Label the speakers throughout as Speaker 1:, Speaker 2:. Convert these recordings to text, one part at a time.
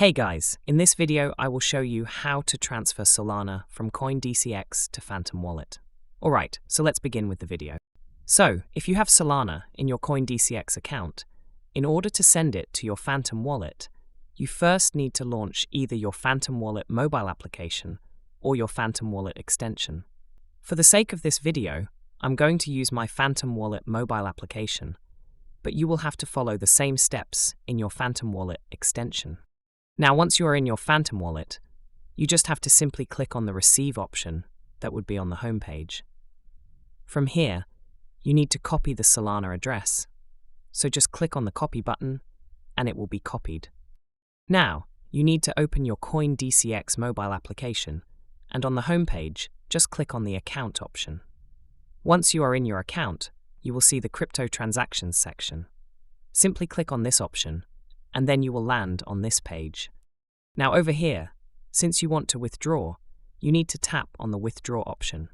Speaker 1: Hey guys, in this video I will show you how to transfer Solana from CoinDCX to Phantom Wallet. Alright, so let's begin with the video. So, if you have Solana in your CoinDCX account, in order to send it to your Phantom Wallet, you first need to launch either your Phantom Wallet mobile application or your Phantom Wallet extension. For the sake of this video, I'm going to use my Phantom Wallet mobile application, but you will have to follow the same steps in your Phantom Wallet extension. Now, once you are in your Phantom Wallet, you just have to simply click on the Receive option that would be on the home page. From here, you need to copy the Solana address. So just click on the Copy button, and it will be copied. Now, you need to open your CoinDCX mobile application, and on the home page, just click on the Account option. Once you are in your account, you will see the Crypto Transactions section. Simply click on this option, and then you will land on this page. Now over here, since you want to withdraw, you need to tap on the Withdraw option.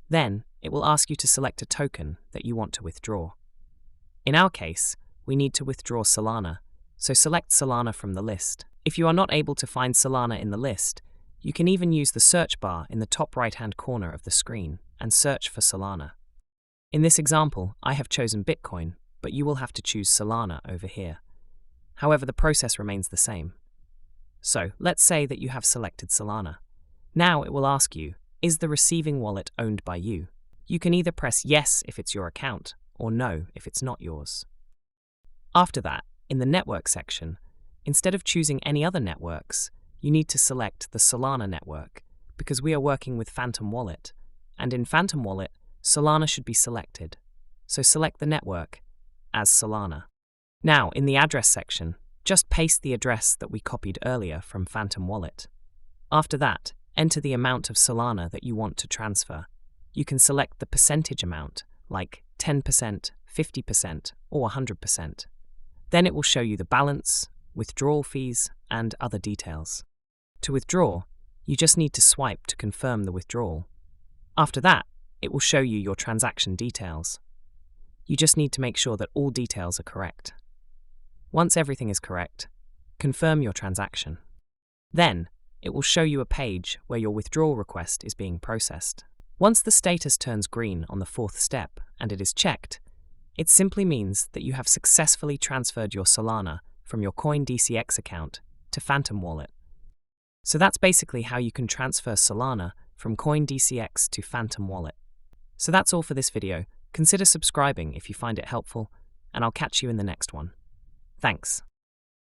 Speaker 1: Then, it will ask you to select a token that you want to withdraw. In our case, we need to withdraw Solana, so select Solana from the list. If you are not able to find Solana in the list, you can even use the search bar in the top right-hand corner of the screen and search for Solana. In this example, I have chosen Bitcoin, but you will have to choose Solana over here. However, the process remains the same. So, let's say that you have selected Solana. Now it will ask you, is the receiving wallet owned by you? You can either press yes if it's your account, or no if it's not yours. After that, in the network section, instead of choosing any other networks, you need to select the Solana network, because we are working with Phantom Wallet, and in Phantom Wallet, Solana should be selected. So select the network as Solana. Now, in the address section, just paste the address that we copied earlier from Phantom Wallet. After that, enter the amount of Solana that you want to transfer. You can select the percentage amount, like 10%, 50%, or 100%. Then it will show you the balance, withdrawal fees, and other details. To withdraw, you just need to swipe to confirm the withdrawal. After that, it will show you your transaction details. You just need to make sure that all details are correct. Once everything is correct, confirm your transaction. Then, it will show you a page where your withdrawal request is being processed. Once the status turns green on the fourth step and it is checked, it simply means that you have successfully transferred your Solana from your CoinDCX account to Phantom Wallet. So that's basically how you can transfer Solana from CoinDCX to Phantom Wallet. So that's all for this video. Consider subscribing if you find it helpful, and I'll catch you in the next one. Thanks.